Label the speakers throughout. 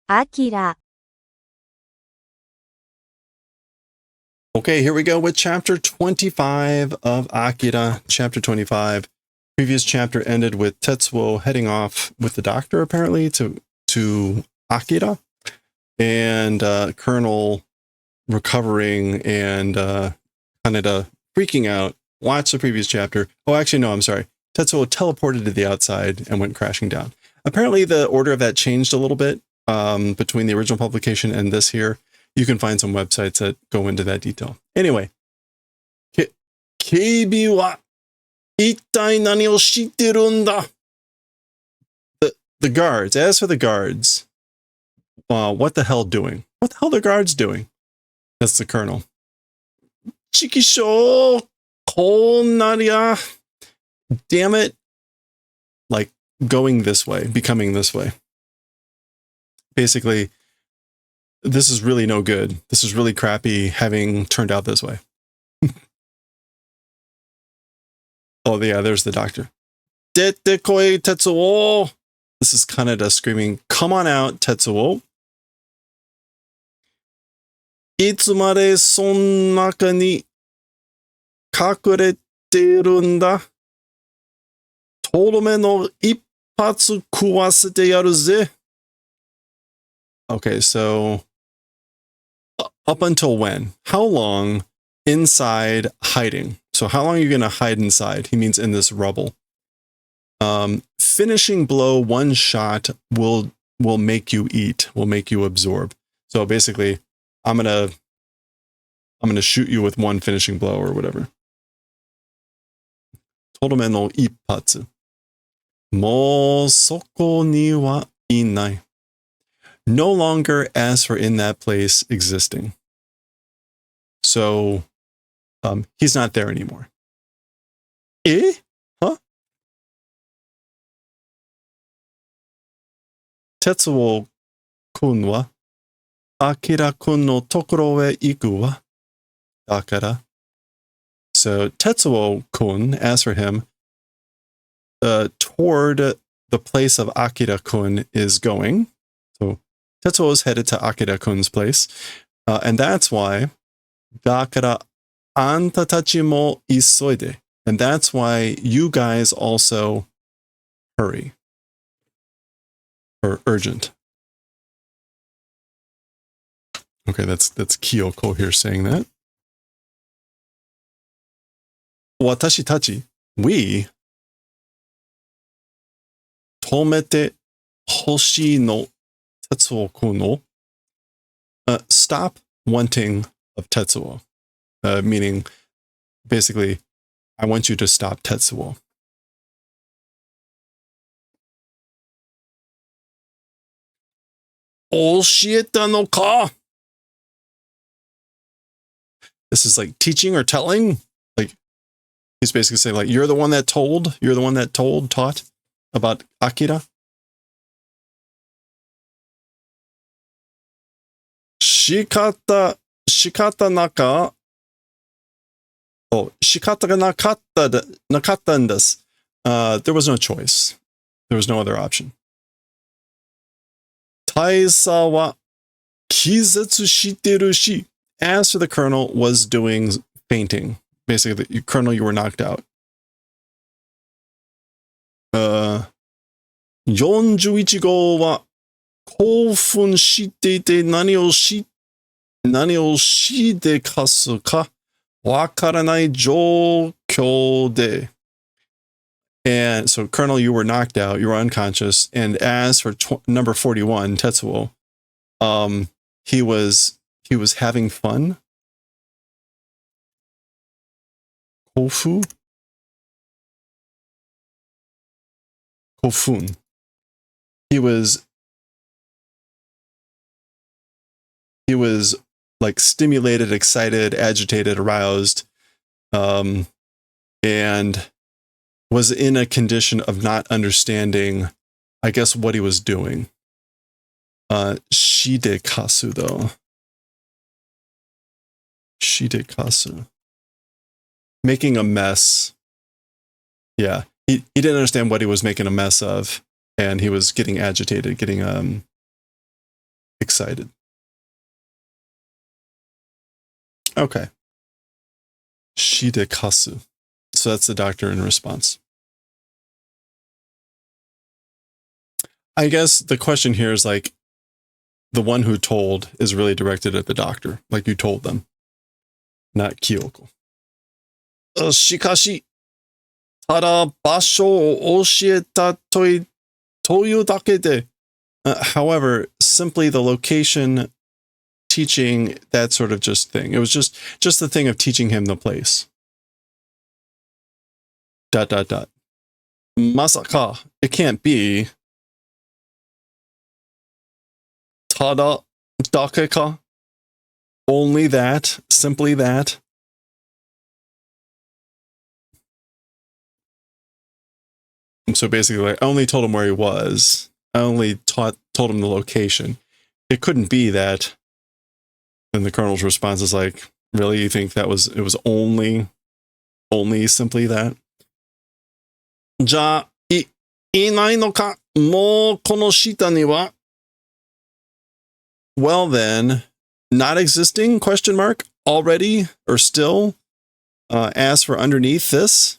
Speaker 1: Akira.
Speaker 2: Okay, here we go with chapter 25 of Akira. Chapter 25. Previous chapter ended with Tetsuo heading off with the doctor, apparently, to Akira. And Colonel recovering and Kaneda freaking out. Watch the previous chapter. Oh, actually, no, I'm sorry. Tetsuo teleported to the outside and went crashing down. Apparently, the order of that changed a little bit between the original publication and this here. You can find some websites that go into that detail. Anyway, Keibi wa ittai nani o shitteru nda? The guards. As for the guards, what the hell doing? What the hell are the guards doing? That's the colonel. Chikisho konaria. Damn it. Like going this way, becoming this way. Basically, this is really no good. This is really crappy having turned out this way. Oh, yeah, there's the doctor. Dete koi Tetsuo. This is Kaneda screaming, come on out, Tetsuo. Itsumare sonnaka ni kakurete nda? Torome no ippatsu kuwasete yaru ze. Okay, so up until when? How long inside hiding? So how long are you going to hide inside? He means in this rubble. Finishing blow, one shot will make you eat, will make you absorb. So basically, I'm gonna shoot you with one finishing blow or whatever. Torome no ippatsu. Mo soko ni wa inai. No longer as for in that place existing. So he's not there anymore. Eh? Huh? Tetsuo kun wa Akira kun no tokoro e iku wa dakara. So Tetsuo kun, as for him, toward the place of Akira kun is going. So Tetsuo is headed to Akira kun's place. And that's why dakara anta tachi mo isoide. And that's why you guys also hurry. Or urgent. Okay, that's Kyoko here saying that. Watashi tachi, we tomete hoshi no Tetsuo kun no. Stop wanting of Tetsuo. Meaning, basically, I want you to stop Tetsuo. Oshieta no ka? This is like teaching or telling. Like, he's basically saying, like, you're the one that taught about Akira. Shikata naka. Oh, shikata ga nakatta desu. There was no choice. There was no other option. Taisa wa kizetsu shiteru shi. As for the colonel, was doing fainting. Basically, the colonel, you were knocked out. 41号は興奮していて何をしでかすかわからない状況で. And so, Colonel, you were knocked out. You were unconscious. And as for number 41, Tetsuo, he was having fun. Kofun. He was like stimulated, excited, agitated, aroused, and was in a condition of not understanding, I guess, what he was doing. Shidekasu, though. Shidekasu. Making a mess. Yeah. He didn't understand what he was making a mess of, and he was getting agitated, getting excited. Okay. Shidekasu. So that's the doctor in response. I guess the question here is like, the one who told is really directed at the doctor, like you told them, not Kyoko. Shikashi, tada basho o oshieta toyu dake de. However, simply the location, teaching, that sort of just thing. It was just the thing of teaching him the place. ... Masaka, it can't be. Tada dake ka, only that, simply that. And so basically, like, I only told him where he was. I only told him the location. It couldn't be that. And the colonel's response is like, really? You think it was only simply that? Ja, inai no ka, mo kono shita ni wa? Well then, not existing, question mark, already, or still, as for underneath this.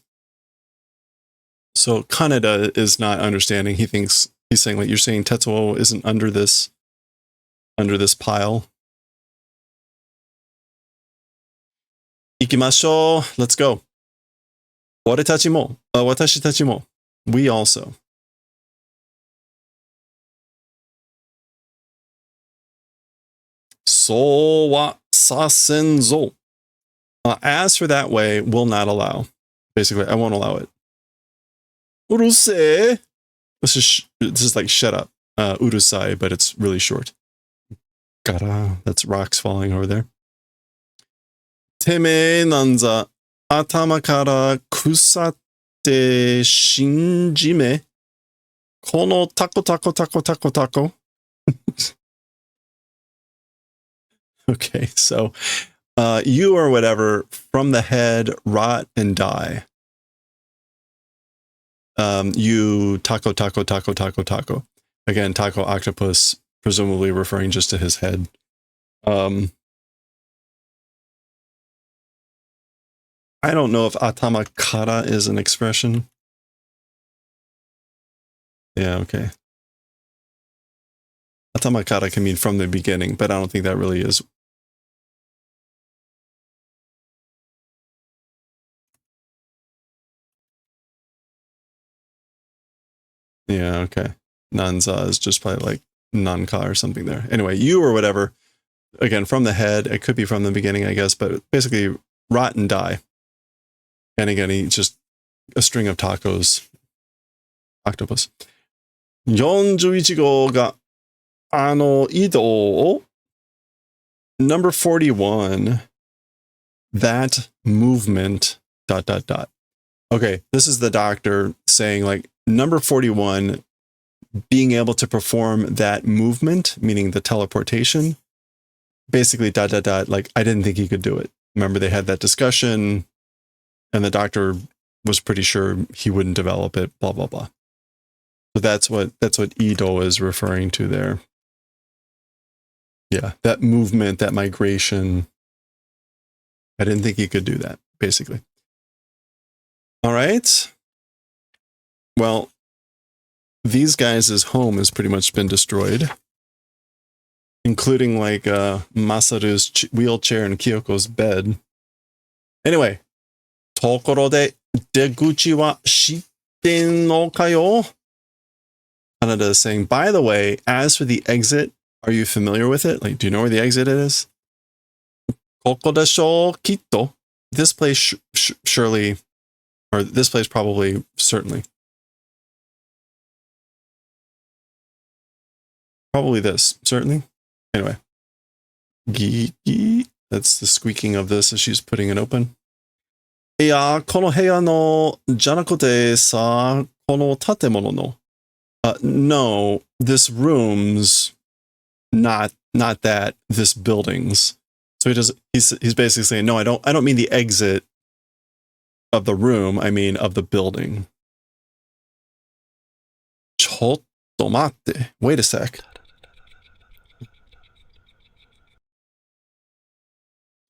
Speaker 2: So Kaneda is not understanding. He's saying, like, you're saying Tetsuo isn't under this pile. Ikimashou, let's go. Oretachi mo, watashi tachi mo, we also. So wa sasenzo. As for that way, will not allow. Basically, I won't allow it. Urusei. This is like shut up. Urusai, but it's really short. Gara. That's rocks falling over there. Teme nanza atama kara kusatte shinjime kono tako. Okay, so you or whatever from the head rot and die. You tako. Again, taco octopus, presumably referring just to his head. I don't know if atama kara is an expression. Yeah, okay. Atama kara can mean from the beginning, but I don't think that really is. Yeah, okay. Nanza is just probably like nanka or something there. Anyway, you or whatever, again, from the head, it could be from the beginning, I guess, but basically rot and die. And again, he just a string of tacos. Octopus. 41号が移動を Number 41, that movement, ... Okay, this is the doctor saying, like, number 41, being able to perform that movement, meaning the teleportation, basically ... Like, I didn't think he could do it. Remember, they had that discussion, and the doctor was pretty sure he wouldn't develop it, blah, blah, blah. So that's what Ido is referring to there. Yeah, that movement, that migration. I didn't think he could do that, basically. All right. Well, these guys' home has pretty much been destroyed, including like Masaru's wheelchair and Kyoko's bed. Anyway, Tokoro de deguchi wa shitten no kayo? Kaneda is saying, by the way, as for the exit, are you familiar with it? Like, do you know where the exit is? Koko desho kitto. This place surely, or this place probably, certainly. Probably this, certainly. Anyway. Gee. That's the squeaking of this as she's putting it open. Iya, kono heya no janakote sa kono tatemono no. No, this room's not that, this building's. So he's basically saying, no, I don't mean the exit of the room, I mean of the building. Chotto matte. Wait a sec.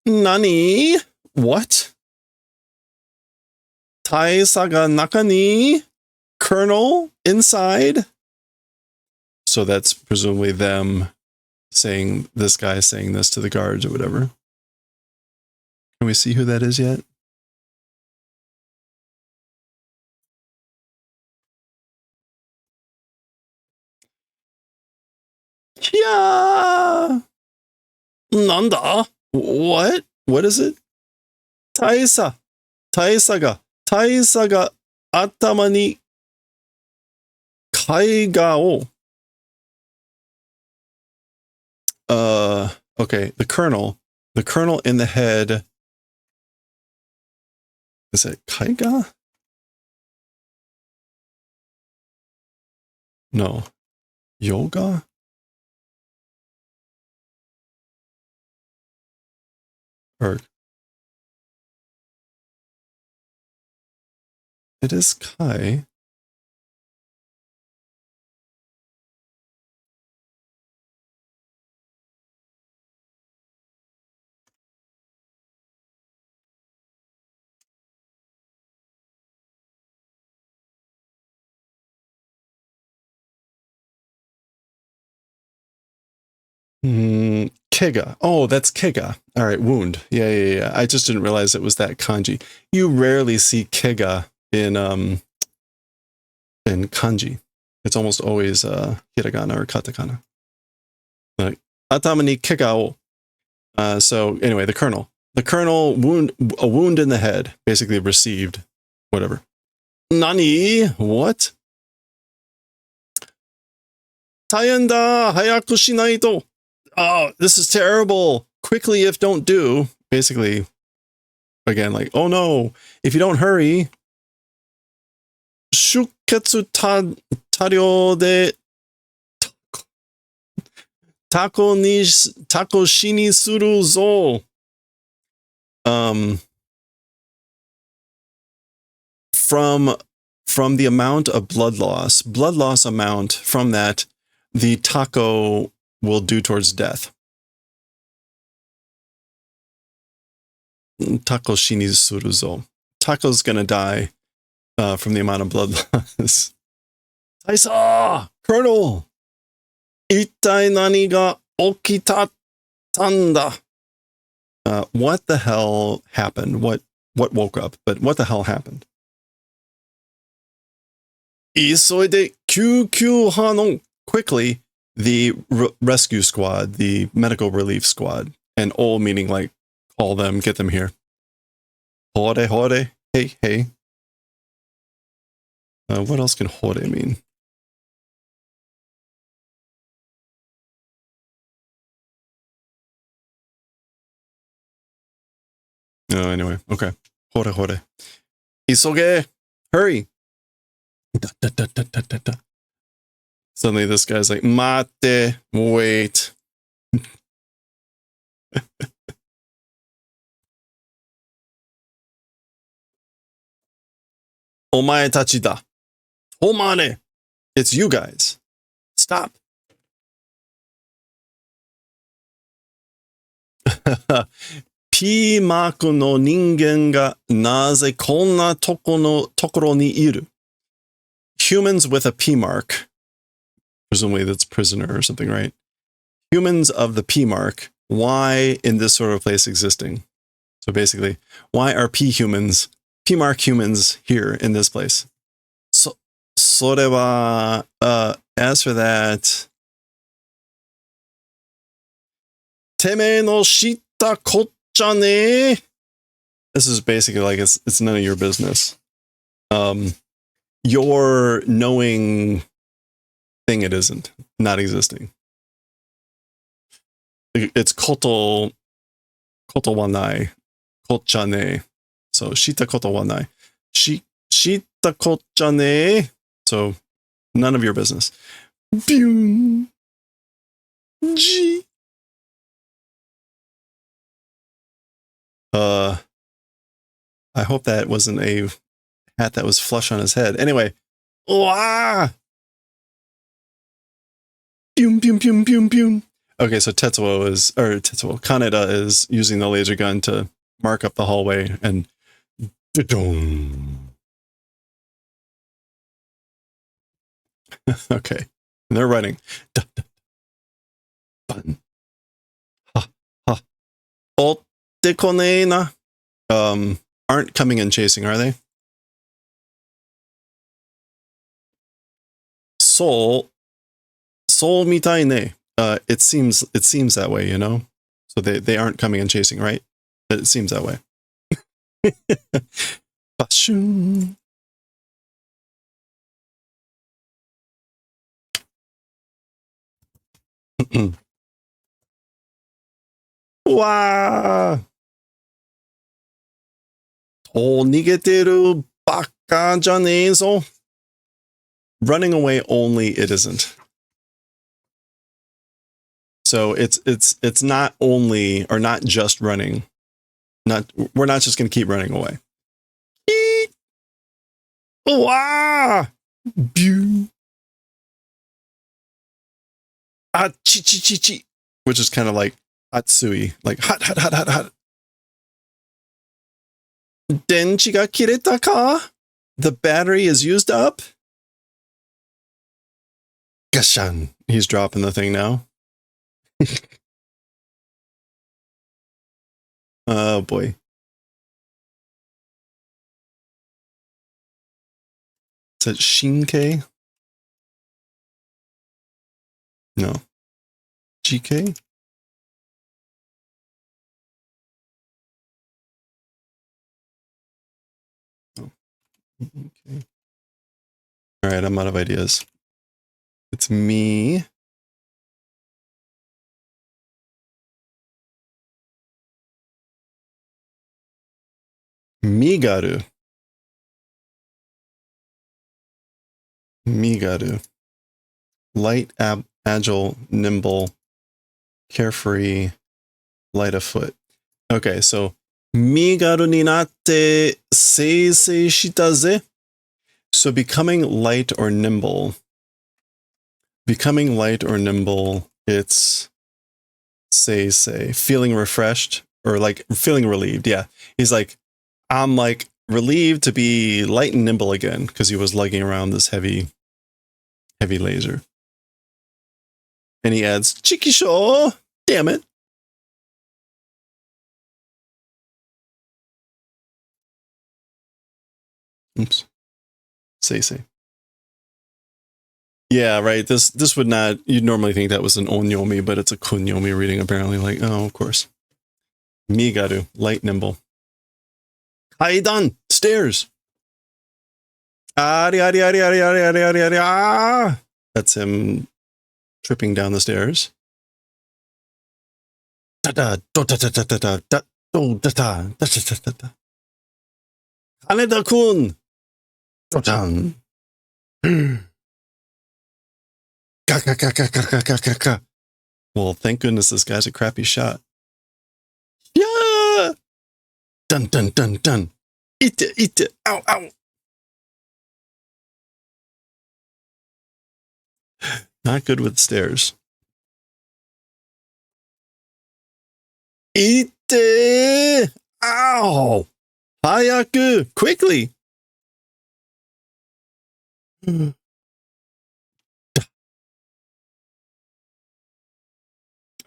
Speaker 2: Nani? What? Taisaga nakani? Colonel inside? So that's presumably them saying, this guy saying this to the guards or whatever. Can we see who that is yet? Yeah. Nanda? What? What is it? Taisa. Taisaga. Taisaga atama ni kaiga o. Okay, the colonel in the head. Is it kaiga? No. Yoga? Or it is kai. Kega. Oh, that's kega. All right, wound. Yeah. I just didn't realize it was that kanji. You rarely see kega in kanji. It's almost always hiragana or katakana. Like atama ni kega o. So anyway, the colonel a wound in the head, basically received, whatever. Nani? What? Tayenda hayaku shinai to. Oh, this is terrible. Quickly, if don't do. Basically, again, like, oh no, if you don't hurry. Shuketsu taryo de tako shini suru zo. From the amount of blood loss amount from that, the tako will do towards death. Tako shini suru zo. Tako's gonna die from the amount of blood loss. Taisa! Colonel! Ittai nani ga okita tanda? What the hell happened? What woke up? But what the hell happened? Isoide kyūkyū hanon. Quickly, the rescue squad, the medical relief squad, and all meaning like call them, get them here. Hore. Hey. What else can hore mean? Oh, anyway, okay. Hore. Isoge, hurry. Da. Suddenly this guy's like, mate, wait. Omae tachi da. Homane. It's you guys. Stop. P マークの人間がなぜこんなところにいる? Humans with a P mark. Presumably that's prisoner or something, right? Humans of the P mark. Why in this sort of place existing? So basically, why are P mark humans here in this place? So, それは, as for that, てめえの知ったこっちゃね. This is basically like it's none of your business. Your knowing thing it isn't, not existing. It's koto wa nai, kocha ne. So shita koto wa nai. Shita kocha ne. So none of your business. Boom. G. I hope that wasn't a hat that was flush on his head. Anyway. Wah! Boom. Okay, so Kaneda is using the laser gun to mark up the hallway and okay. And they're running. Button. Ha ha. Ottekonena. Aren't coming and chasing, are they? Soul mitai ne. It seems that way, you know? So they aren't coming and chasing, right? It seems that way. Bashun. Wow. Oh, nigeteru baka janezo. Running away only it isn't. So it's not only or not just running. We're not just gonna keep running away. Eat. Wow. Pew. Ah, chi chi chi chi. Which is kind of like Hatsui, like hot, hot, hot, hot, hot. Denchi ga kireta ka? The battery is used up? Gashan. He's dropping the thing now. Oh boy. Is it Shinkai? No. GK? Oh. Okay. All right, I'm out of ideas. It's me. Migaru. Light, agile, nimble, carefree, light of foot. Okay, so Migaru ni natte seisei shita ze. So becoming light or nimble. It's say, feeling refreshed or like feeling relieved. Yeah. He's like, I'm like relieved to be light and nimble again because he was lugging around this heavy laser. And he adds, Chikisho, damn it. Oops. Say. Yeah, right. This would not, you'd normally think that was an onyomi, but it's a kunyomi reading apparently. Like, oh, of course. Migaru, light, nimble. Kaidan, stairs. Ari. That's him tripping down the stairs. Kaneda-kun. Well, thank goodness this guy's a crappy shot. Yeah! Dun. Eat it. Ow. Not good with stairs. Eat it! Ow! Hayaku! Quickly!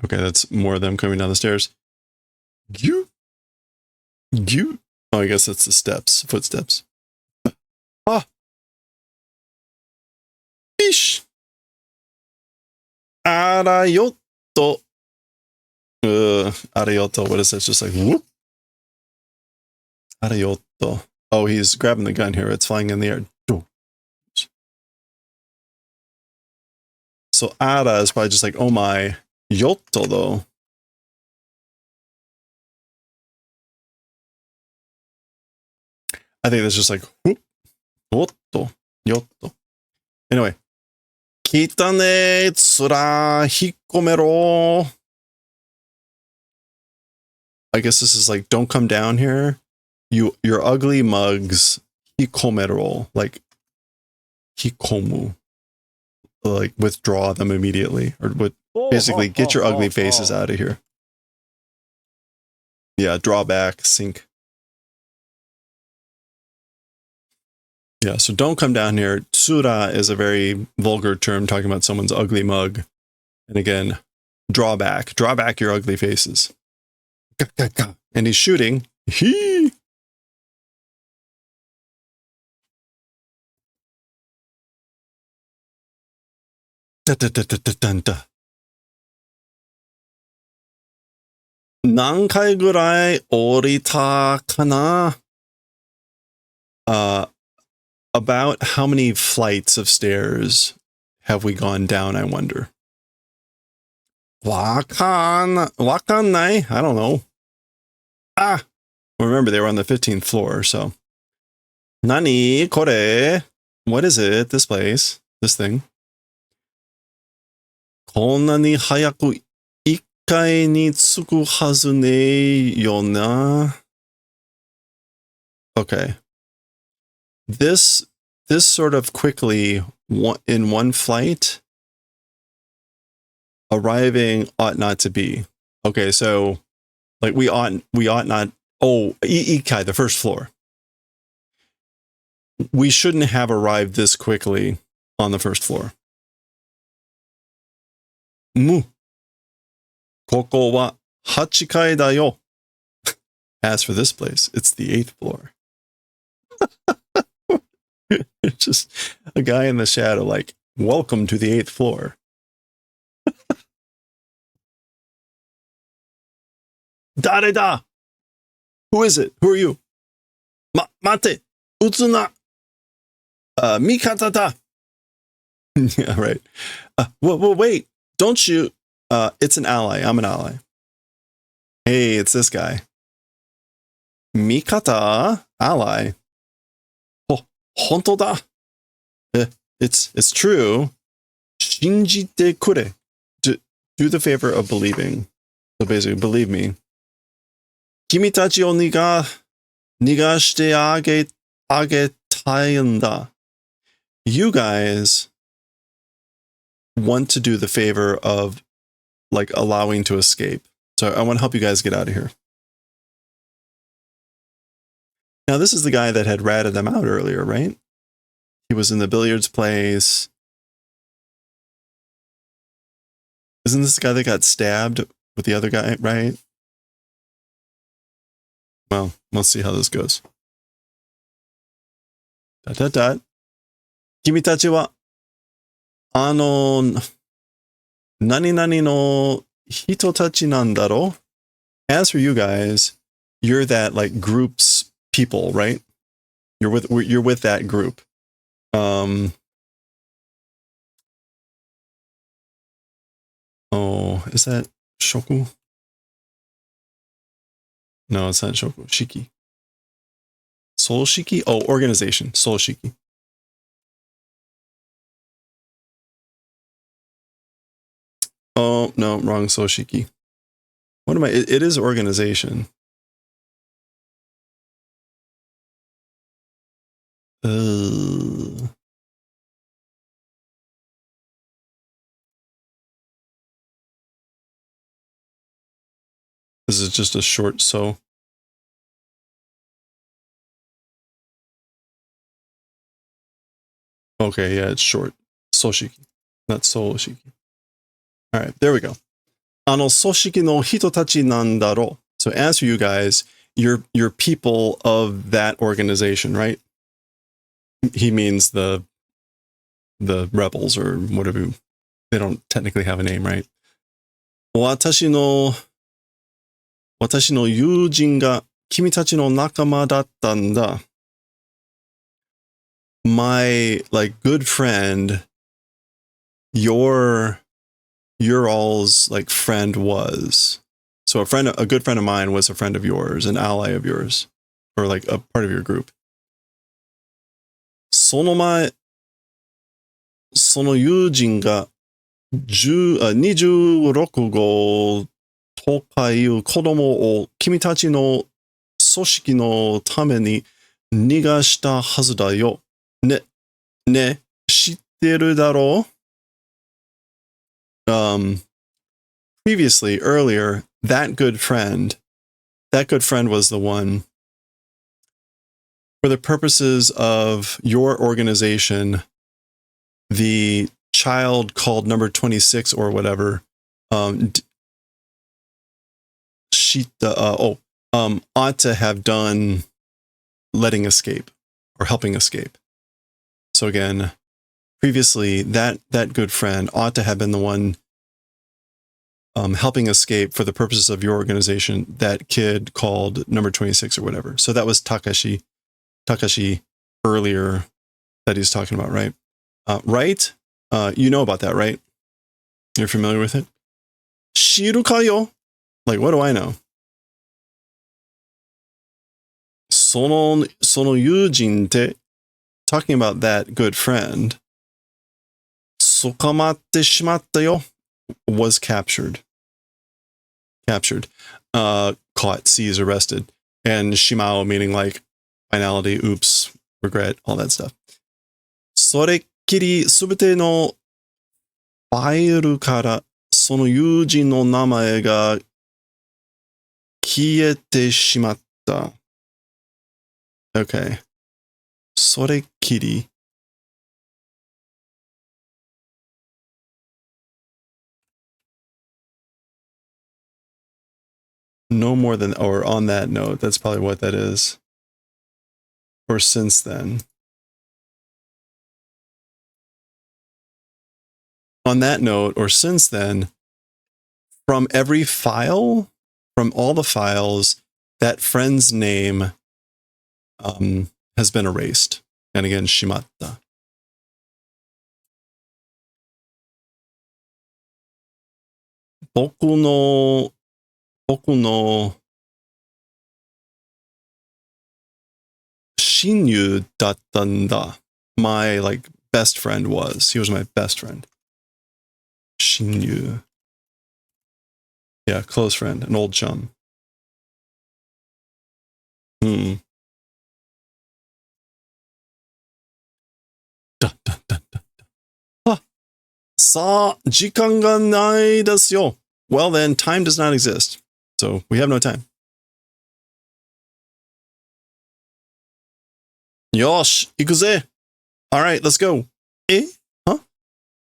Speaker 2: Okay, that's more of them coming down the stairs. Gyu. Oh, I guess it's the footsteps. Ah. Fish. Arayotto. Arayotto. What is that? It's just like whoop. Arayotto. Oh, he's grabbing the gun here. It's flying in the air. So Ara is probably just like, oh my. Yotto though. I think that's just like whoop. Yotto. Anyway. Kitane tsura hikomero. I guess this is like, don't come down here. Your ugly mugs. Hikomero. Like, hikomu. Like, withdraw them immediately. Or Basically, get your ugly faces out of here. Yeah, draw back, sink. Yeah, so don't come down here. Tsura is a very vulgar term talking about someone's ugly mug. And again, draw back your ugly faces. And he's shooting. Hee! Nankai gurai orita kana? About how many flights of stairs have we gone down, I wonder? Wakannai? I don't know. Remember, they were on the 15th floor, so. Nani kore? What is it? This place? This thing? Konna ni hayaku ikkai ni tsuku hazu ne yo na? Okay. This sort of quickly, in one flight, arriving ought not to be. Okay, so like we ought not. Oh, ikai, the first floor. We shouldn't have arrived this quickly on the first floor. Mu. Koko wa 8階だよ. As for this place, it's the 8th floor. It's just a guy in the shadow like, welcome to the 8th floor. Dare da? Who is it? Who are you? Mate. Utsuna. Mikata da. Yeah, right. Well, wait. Don't shoot. It's an ally. I'm an ally. Hey, it's this guy. Mikata, ally. Oh, honto da. It's true. Shinjite kure. Do the favor of believing. So basically, believe me. Kimi tachi o nigashite agetayanda. You guys want to do the favor of like allowing to escape. So I want to help you guys get out of here. Now, this is the guy that had ratted them out earlier, right? He was in the billiards place. Isn't this the guy that got stabbed with the other guy, right? Well, let's see how this goes. Kimi tachi wa, nani no hito tachi nandaro? As for you guys, you're that like group's people, right? You're with that group. Oh, is that shoku? No, it's not shoku. Shiki. Soul Shiki? Oh, organization. Soul Shiki. Oh, no, wrong. Soul Shiki. What am I? It is organization. This is just a short so. Okay, yeah, it's short. Soshiki, not Soul Shiki. All right, there we go. Soshiki no hito tachi nandaro. So as for you guys, you're people of that organization, right? He means the rebels or whatever. They don't technically have a name, right? Watashi no yujin ga kimi tachi no nakama datta nda. My like good friend, your all's like friend was. So a good friend of mine was a friend of yours, an ally of yours, or like a part of your group. Sono yujin ga 26号とかいう子供を君たちの組織のために逃がしたはずだよ。ね、知ってるだろう? previously, earlier, that good friend was the one, for the purposes of your organization, the child called number 26 or whatever, ought to have done letting escape or helping escape. So again, previously, that good friend ought to have been the one helping escape for the purposes of your organization, that kid called number 26 or whatever. So that was Takashi earlier that he's talking about, right? Right? You know about that, right? You're familiar with it? Shiru kayo? Like, what do I know? その友人って talking about that good friend, 捕まってしまったよ was captured. Caught, seized, arrested. And shimao meaning like finality, oops, regret, all that stuff. それっきりすべてのファイルからその友人の名前が消えてしまった。Okay. それっきり no more than, or on that note, that's probably what that is. Or since then. On that note, or since then, from every file, from all the files, that friend's name has been erased. And again, shimatta. 僕の親友だったんだ. My like best friend was. He was my best friend. 親友. Yeah, close friend, an old chum. Sa, 時間がないですよ. Well then, time does not exist. So we have no time. Yosh, 行くぜ. All right, let's go. Huh?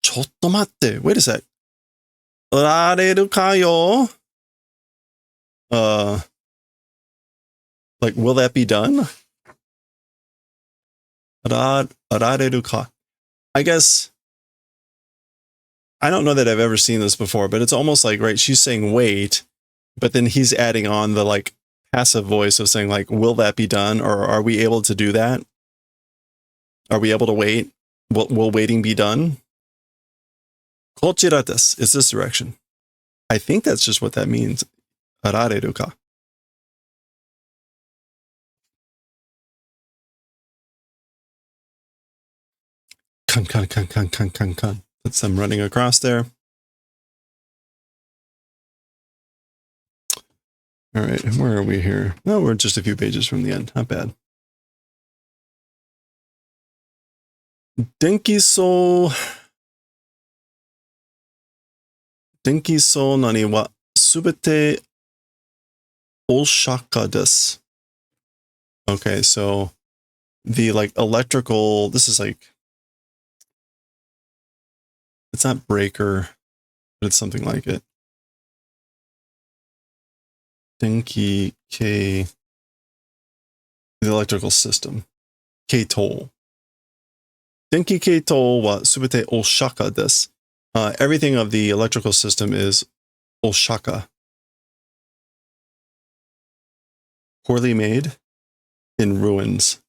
Speaker 2: ちょっと待って. Wait a sec. られるかよ? Like, will that be done? られるか. I guess, I don't know that I've ever seen this before, but it's almost like, right, she's saying wait, but then he's adding on the like passive voice of saying like, will that be done? Or are we able to do that? Are we able to wait? Will waiting be done? こちらです. It's this direction. I think that's just what that means. られるか. Kan. That's them running across there. All right, and where are we here? No, we're just a few pages from the end. Not bad. Denki so nani wa subete oshaka desu. Okay, so the like electrical, this is like, it's not breaker, but it's something like it. Denki K, the electrical system. K-toll. Denki K-toll wa subete oshaka desu. Everything of the electrical system is oshaka. Poorly made, in ruins.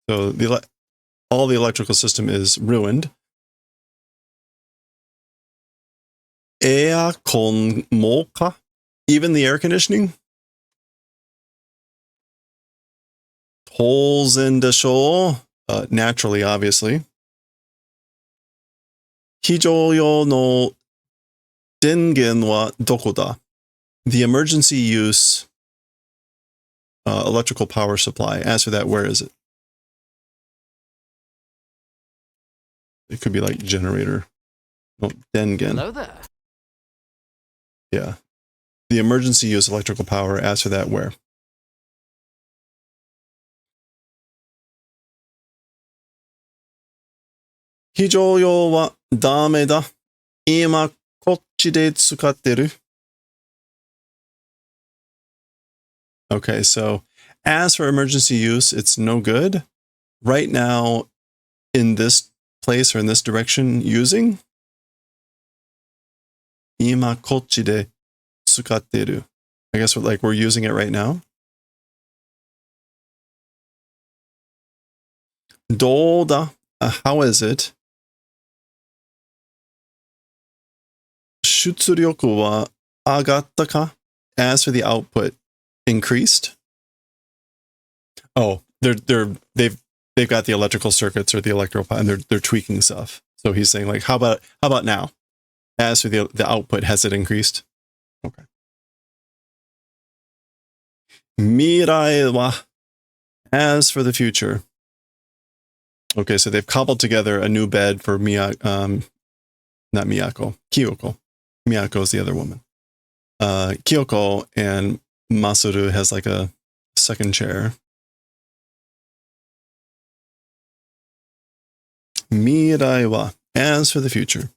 Speaker 2: So all the electrical system is ruined. Aircon mo ka? Even the air conditioning? Holes in the show. Naturally, obviously. Hijoyo no dengen wa doko da? The emergency use electrical power supply. As for that, where is it? It could be like generator. No, dengen.
Speaker 1: Hello there.
Speaker 2: Yeah. The emergency use electrical power. As for that, where? Hijoyo wa dame da. Ima kochi de tsukatteru. Okay, so as for emergency use, it's no good. Right now, in this place or in this direction, using. Ima kochi de tsukatteru. I guess we're using it right now. Doda. How is it? Shutsuryoku wa agatta ka? As for the output, increased. Oh, they've got the electrical circuits or the electrical, and they're tweaking stuff. So he's saying like, how about now? As for the output, has it increased? Okay. Mirai wa. As for the future. Okay, so they've cobbled together a new bed for not Miyako, Kyoko. Miyako is the other woman. Kyoko, and Masaru has like a second chair. Mirai wa. As for the future.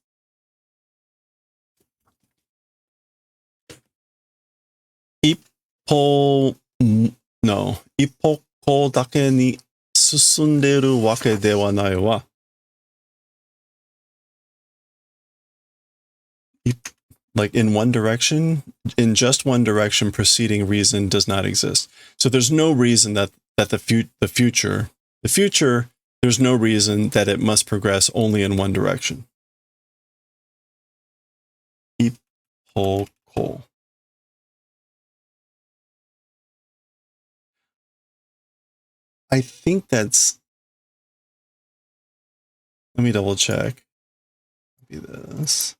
Speaker 2: Ippoko dake ni susunderu wake de wa nai wa. Like in one direction, in just one direction, preceding reason does not exist. So there's no reason that the future, there's no reason that it must progress only in one direction. Ippoko. I think that's. Let me double check. Maybe this.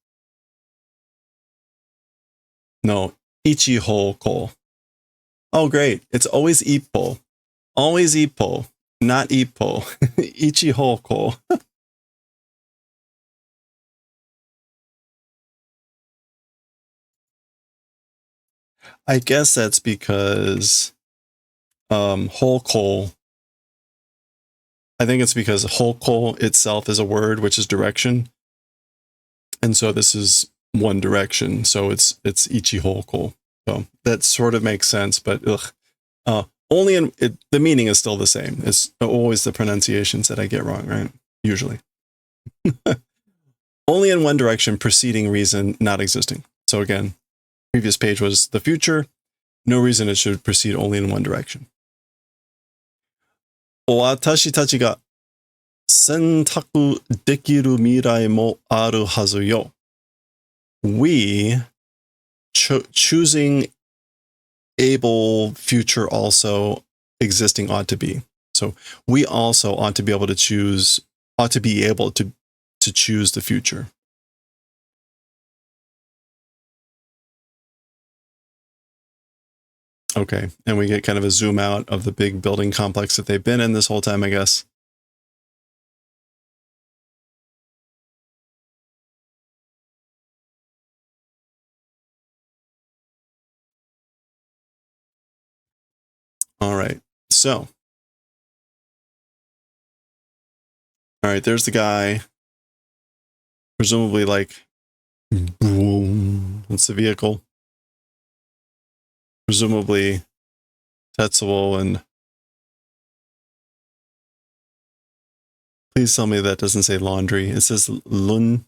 Speaker 2: No, ichihoko. Oh, great. It's always ippo. Always ippo, not ippo. Ichihoko. I guess that's because hoko. I think it's because hoko itself is a word, which is direction. And so this is one direction. So it's ichihoko. So that sort of makes sense, but only in it, the meaning is still the same. It's always the pronunciations that I get wrong, right? Usually. Only in one direction, preceding reason not existing. So again, previous page was the future. No reason it should proceed only in one direction. Watashi tachi ga sentaku dekiru mirai mo aru hazu yo. We choosing able future also existing ought to be. So we also ought to be able to choose, ought to be able to choose the future. Okay, and we get kind of a zoom out of the big building complex that they've been in this whole time, I guess. All right, so. All right, there's the guy. Presumably like, boom, that's the vehicle. Presumably Tetsuo and. Please tell me that doesn't say laundry. It says Lund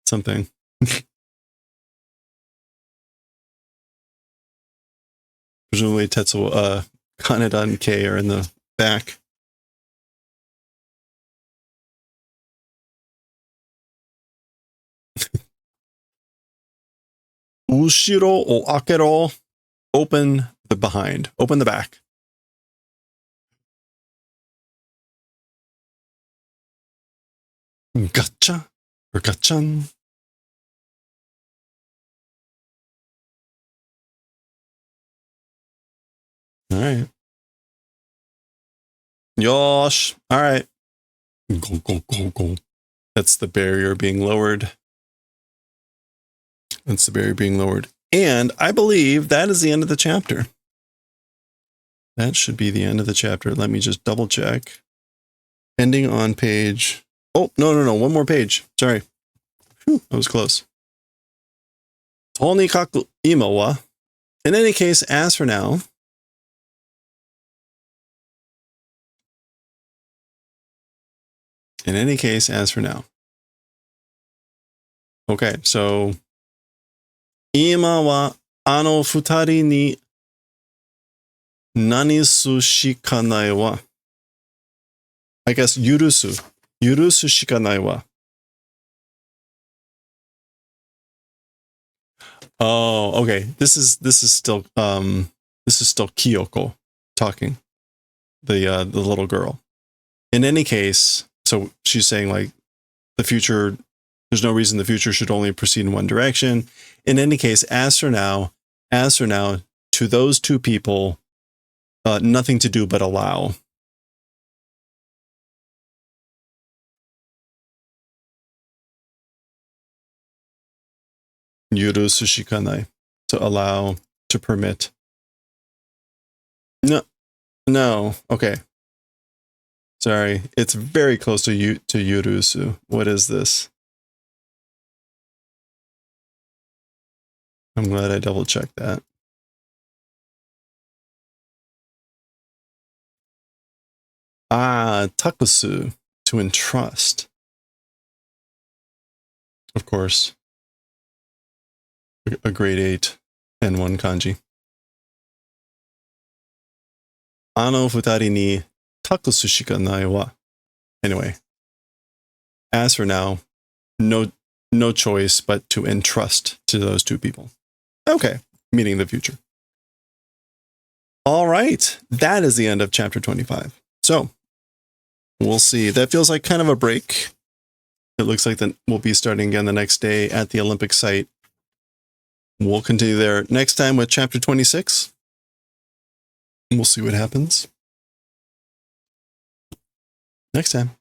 Speaker 2: something. Presumably Tetsuo, Kaneda and K are in the back. Ushiro o akero. Open the behind. Open the back. Gotcha. Or gotchan. All right. Yosh. All right. Go, go, go, go. That's the barrier being lowered. That's the barrier being lowered. And I believe that is the end of the chapter. That should be the end of the chapter. Let me just double check. Ending on page... Oh, no. One more page. Sorry. Whew, that was close. Tonikaku ima wa. In any case, as for now... Okay, so... Ima wa ano futari ni nanisu shikanai wa. I guess yurusu. Yurusu shikanai wa. Oh, okay. This is still Kyoko talking. The little girl. In any case, so she's saying like the future, there's no reason the future should only proceed in one direction. In any case, as for now, to those two people, nothing to do but allow. Yurusu shikanai. To allow, to permit. No. Okay. Sorry. It's very close to yurusu. What is this? I'm glad I double checked that. Takusu, to entrust. Of course. A grade 8 and 1 kanji. Ano futari ni takusu shikanai wa. Anyway. As for now, no choice but to entrust to those two people. Okay, meaning the future. All right, that is the end of chapter 25. So, we'll see. That feels like kind of a break. It looks like that we'll be starting again the next day at the Olympic site. We'll continue there next time with chapter 26. We'll see what happens next time.